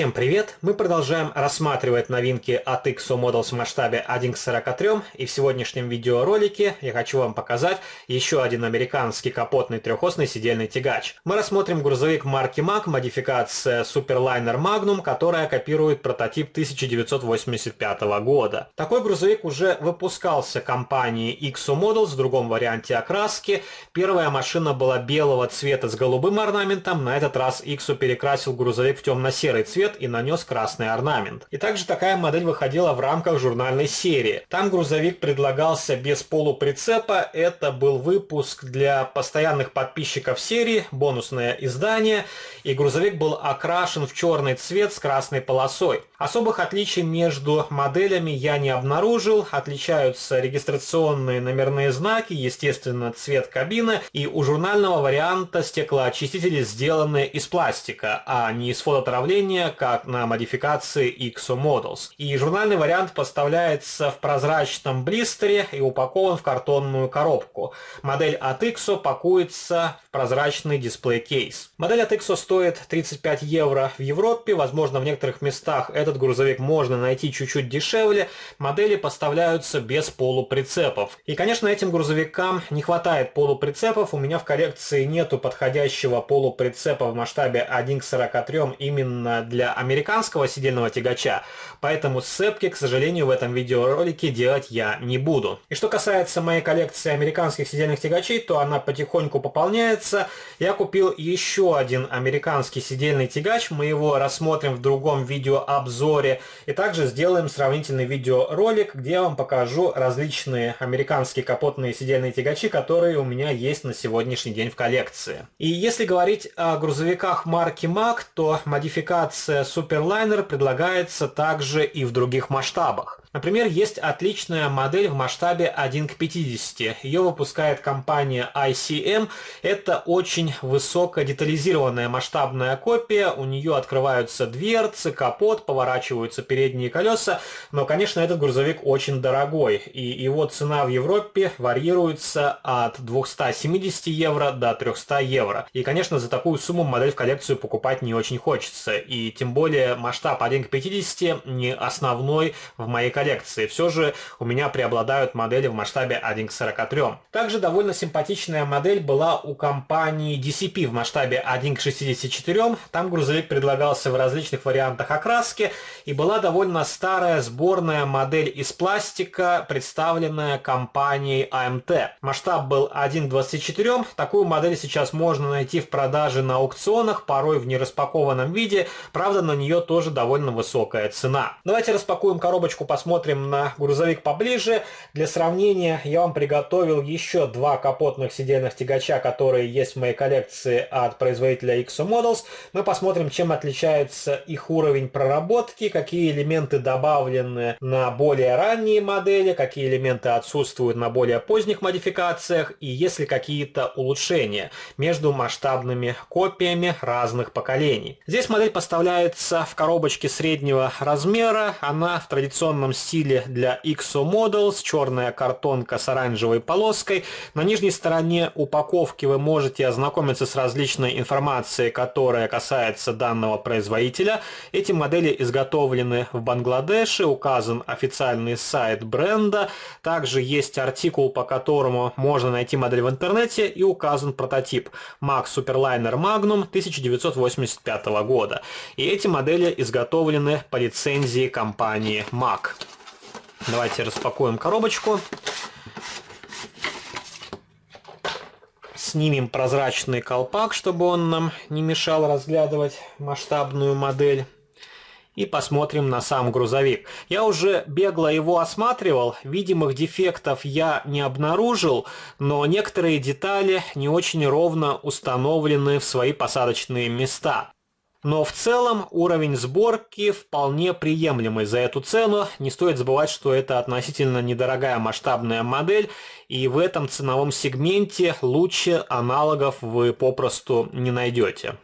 Всем привет! Мы продолжаем рассматривать новинки от IXO Models в масштабе 1 к 43, и в сегодняшнем видеоролике я хочу вам показать еще один американский капотный трехосный сидельный тягач. Мы рассмотрим грузовик марки Mack, модификация Superliner Magnum, которая копирует прототип 1985 года. Такой грузовик уже выпускался компанией IXO Models в другом варианте окраски. Первая машина была белого цвета с голубым орнаментом, на этот раз IXO перекрасил грузовик в темно-серый цвет и нанес красный орнамент. И также такая модель выходила в рамках журнальной серии. Там грузовик предлагался без полуприцепа, это был выпуск для постоянных подписчиков серии, бонусное издание, и грузовик был окрашен в черный цвет с красной полосой. Особых отличий между моделями я не обнаружил, отличаются регистрационные номерные знаки, естественно цвет кабины, и у журнального варианта стеклоочистители сделаны из пластика, а не из фототравления, как на модификации IXO Models. И журнальный вариант поставляется в прозрачном блистере и упакован в картонную коробку. Модель от IXO пакуется в прозрачный дисплей-кейс. Модель от IXO стоит 35 евро в Европе, возможно в некоторых местах этот грузовик можно найти чуть-чуть дешевле. Модели поставляются без полуприцепов. И конечно этим грузовикам не хватает полуприцепов, у меня в коллекции нету подходящего полуприцепа в масштабе 1 к 43 именно для американского сидельного тягача, поэтому сцепки, к сожалению, в этом видеоролике делать я не буду. И что касается моей коллекции американских сидельных тягачей, то она потихоньку пополняется. Я купил еще один американский сидельный тягач, мы его рассмотрим в другом видеообзоре, и также сделаем сравнительный видеоролик, где я вам покажу различные американские капотные сидельные тягачи, которые у меня есть на сегодняшний день в коллекции. И если говорить о грузовиках марки Mack, то модификация Superliner предлагается также и в других масштабах. Например, есть отличная модель в масштабе 1 к 50. Ее выпускает компания ICM. Это очень высокодетализированная масштабная копия. У нее открываются дверцы, капот, поворачиваются передние колеса. Но, конечно, этот грузовик очень дорогой. И его цена в Европе варьируется от 270 евро до 300 евро. И, конечно, за такую сумму модель в коллекцию покупать не очень хочется. И тем более масштаб 1 к 50 не основной в моей коллекции. Все же у меня преобладают модели в масштабе 1 к 43. Также довольно симпатичная модель была у компании DCP в масштабе 1 к 64. Там грузовик предлагался в различных вариантах окраски, и была довольно старая сборная модель из пластика, представленная компанией AMT. Масштаб был 1 к 24. Такую модель сейчас можно найти в продаже на аукционах, порой в нераспакованном виде. Правда, на нее тоже довольно высокая цена. Давайте распакуем коробочку, посмотрим на грузовик поближе. Для сравнения я вам приготовил еще два капотных сидельных тягача, которые есть в моей коллекции от производителя IXO Models. Мы посмотрим, чем отличается их уровень проработки, какие элементы добавлены на более ранние модели, какие элементы отсутствуют на более поздних модификациях и есть ли какие-то улучшения между масштабными копиями разных поколений. Здесь модель поставляется в коробочке среднего размера, она в традиционном стиле для IXO Models, черная картонка с оранжевой полоской. На нижней стороне упаковки вы можете ознакомиться с различной информацией, которая касается данного производителя. Эти модели изготовлены в Бангладеше, указан официальный сайт бренда, также есть артикул, по которому можно найти модель в интернете, и указан прототип Mack Superliner Magnum 1985 года. И эти модели изготовлены по лицензии компании Mack. Давайте распакуем коробочку. Снимем прозрачный колпак, чтобы он нам не мешал разглядывать масштабную модель. И посмотрим на сам грузовик. Я уже бегло его осматривал, видимых дефектов я не обнаружил, но некоторые детали не очень ровно установлены в свои посадочные места. Но в целом уровень сборки вполне приемлемый за эту цену. Не стоит забывать, что это относительно недорогая масштабная модель, и в этом ценовом сегменте лучше аналогов вы попросту не найдете.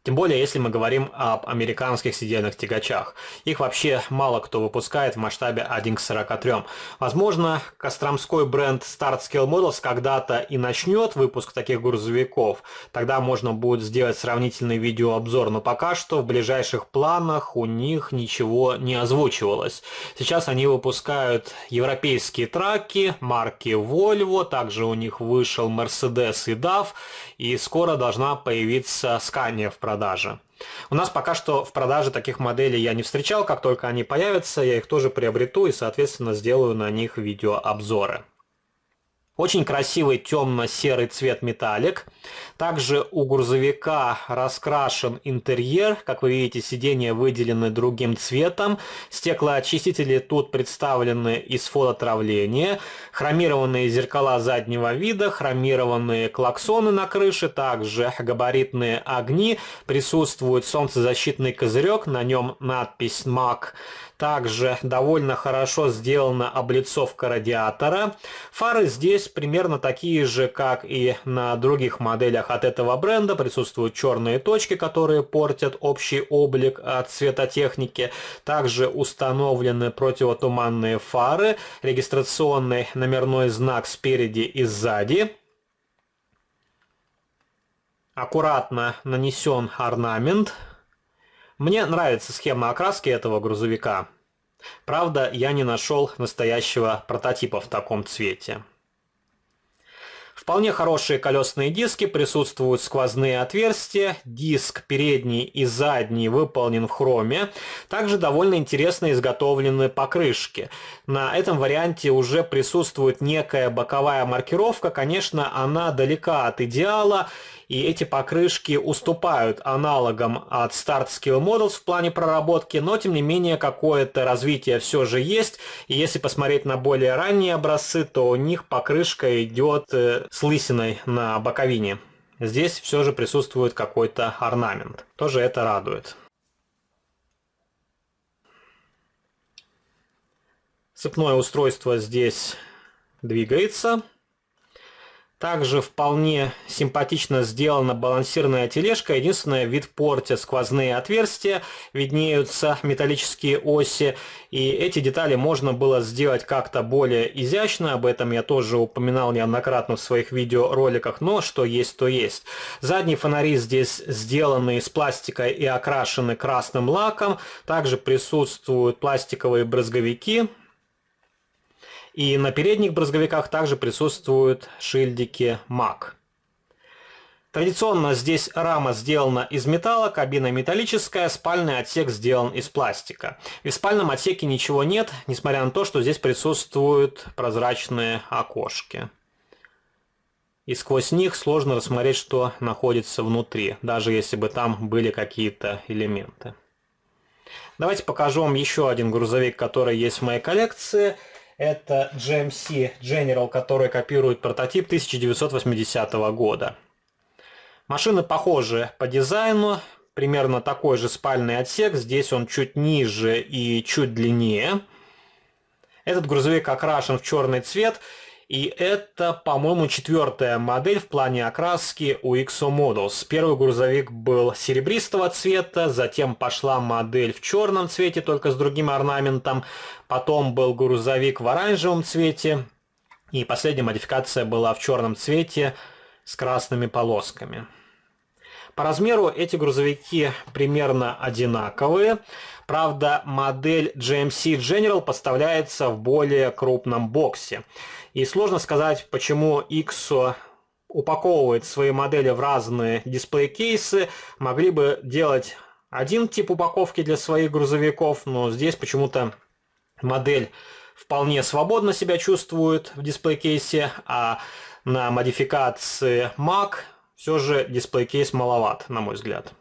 Тем более, если мы говорим об американских сидельных тягачах. Их вообще мало кто выпускает в масштабе 1 к 43. Возможно, костромской бренд Startscale Models когда-то и начнет выпуск таких грузовиков. Тогда можно будет сделать сравнительный видеообзор, но пока что в ближайших планах у них ничего не озвучивалось. Сейчас они выпускают европейские траки марки Volvo, также у них вышел Mercedes и DAF, и скоро должна появиться Scania в продаже. У нас пока что в продаже таких моделей я не встречал, как только они появятся, я их тоже приобрету и, соответственно, сделаю на них видеообзоры. Очень красивый темно-серый цвет металлик. Также у грузовика раскрашен интерьер. Как вы видите, сиденья выделены другим цветом. Стеклоочистители тут представлены из фототравления. Хромированные зеркала заднего вида, хромированные клаксоны на крыше, также габаритные огни. Присутствует солнцезащитный козырек, на нем надпись MAC. Также довольно хорошо сделана облицовка радиатора. Фары здесь примерно такие же, как и на других моделях от этого бренда. Присутствуют черные точки, которые портят общий облик от светотехники. Также установлены противотуманные фары, регистрационный номерной знак спереди и сзади. Аккуратно нанесен орнамент. Мне нравится схема окраски этого грузовика. Правда, я не нашел настоящего прототипа в таком цвете. Вполне хорошие колесные диски, присутствуют сквозные отверстия, диск передний и задний выполнен в хроме. Также довольно интересно изготовлены покрышки. На этом варианте уже присутствует некая боковая маркировка, конечно, она далека от идеала. И эти покрышки уступают аналогам от Startscale Models в плане проработки, но тем не менее какое-то развитие все же есть. И если посмотреть на более ранние образцы, то у них покрышка идет с лысиной на боковине. Здесь все же присутствует какой-то орнамент. Тоже это радует. Цепное устройство здесь двигается. Также вполне симпатично сделана балансирная тележка. Единственное, вид портит сквозные отверстия, виднеются металлические оси. И эти детали можно было сделать как-то более изящно. Об этом я тоже упоминал неоднократно в своих видеороликах. Но что есть, то есть. Задние фонари здесь сделаны из пластика и окрашены красным лаком. Также присутствуют пластиковые брызговики. И на передних брызговиках также присутствуют шильдики MAC. Традиционно здесь рама сделана из металла, кабина металлическая, спальный отсек сделан из пластика. И в спальном отсеке ничего нет, несмотря на то, что здесь присутствуют прозрачные окошки. И сквозь них сложно рассмотреть, что находится внутри, даже если бы там были какие-то элементы. Давайте покажу вам еще один грузовик, который есть в моей коллекции. Это GMC General, который копирует прототип 1980 года. Машины похожи по дизайну, примерно такой же спальный отсек, здесь он чуть ниже и чуть длиннее. Этот грузовик окрашен в черный цвет, и это, по-моему, 4-я модель в плане окраски у XO Models. Первый грузовик был серебристого цвета, затем пошла модель в черном цвете, только с другим орнаментом. Потом был грузовик в оранжевом цвете, и последняя модификация была в черном цвете с красными полосками. По размеру эти грузовики примерно одинаковые. Правда, модель GMC General поставляется в более крупном боксе. И сложно сказать, почему XO упаковывает свои модели в разные дисплей-кейсы. Могли бы делать один тип упаковки для своих грузовиков, но здесь почему-то модель вполне свободно себя чувствует в дисплей-кейсе, а на модификации MAC все же дисплей-кейс маловат, на мой взгляд.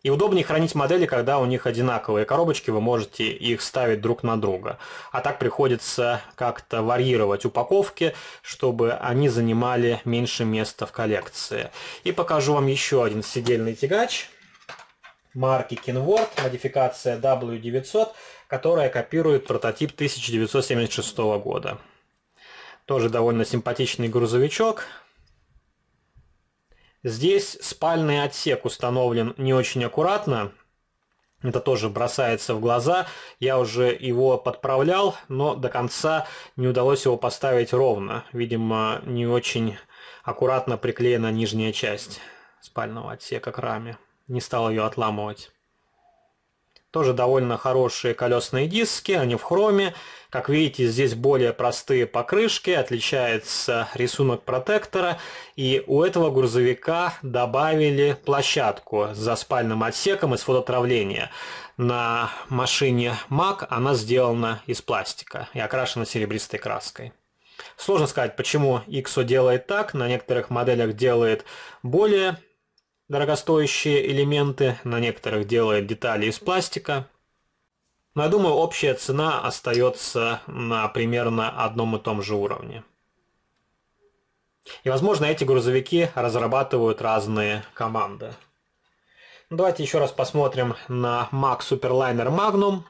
И удобнее хранить модели, когда у них одинаковые коробочки, вы можете их ставить друг на друга. А так приходится как-то варьировать упаковки, чтобы они занимали меньше места в коллекции. И покажу вам еще один сидельный тягач марки Kenworth, модификация W900, которая копирует прототип 1976 года. Тоже довольно симпатичный грузовичок. Здесь спальный отсек установлен не очень аккуратно. Это тоже бросается в глаза. Я уже его подправлял, но до конца не удалось его поставить ровно. Видимо, не очень аккуратно приклеена нижняя часть спального отсека к раме. Не стал ее отламывать. Тоже довольно хорошие колесные диски, они в хроме. Как видите, здесь более простые покрышки, отличается рисунок протектора. И у этого грузовика добавили площадку за спальным отсеком из фототравления. На машине Mack она сделана из пластика и окрашена серебристой краской. Сложно сказать, почему IXO делает так. На некоторых моделях делает более дорогостоящие элементы, на некоторых делает детали из пластика. Но я думаю, общая цена остается на примерно одном и том же уровне. И, возможно, эти грузовики разрабатывают разные команды. Давайте еще раз посмотрим на Mack Superliner Magnum.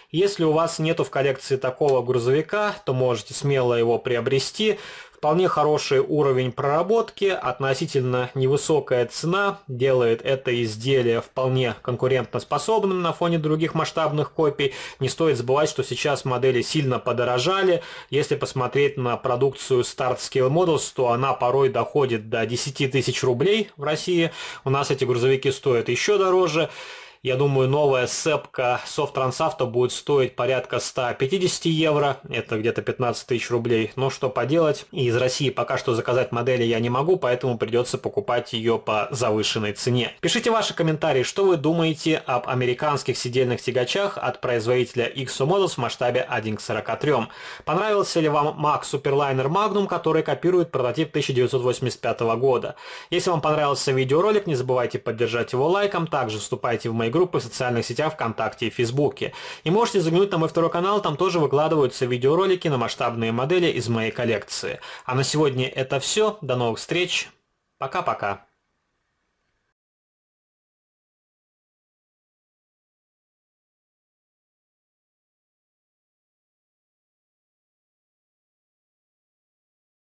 Если у вас нету в коллекции такого грузовика, то можете смело его приобрести. Вполне хороший уровень проработки, относительно невысокая цена делает это изделие вполне конкурентоспособным на фоне других масштабных копий. Не стоит забывать, что сейчас модели сильно подорожали. Если посмотреть на продукцию Start Scale Models, то она порой доходит до 10 тысяч рублей в России. У нас эти грузовики стоят еще дороже. Я думаю, новая сцепка Softtrans будет стоить порядка 150 евро. Это где-то 15 тысяч рублей. Но что поделать. И из России пока что заказать модели я не могу, поэтому придется покупать ее по завышенной цене. Пишите ваши комментарии, что вы думаете об американских сидельных тягачах от производителя IXO Models в масштабе 1 к 43. Понравился ли вам Mack Superliner Magnum, который копирует прототип 1985 года? Если вам понравился видеоролик, не забывайте поддержать его лайком. Также вступайте в мои группы в социальных сетях ВКонтакте и Фейсбуке. И можете заглянуть на мой второй канал, там тоже выкладываются видеоролики на масштабные модели из моей коллекции. А на сегодня это все. До новых встреч. Пока-пока.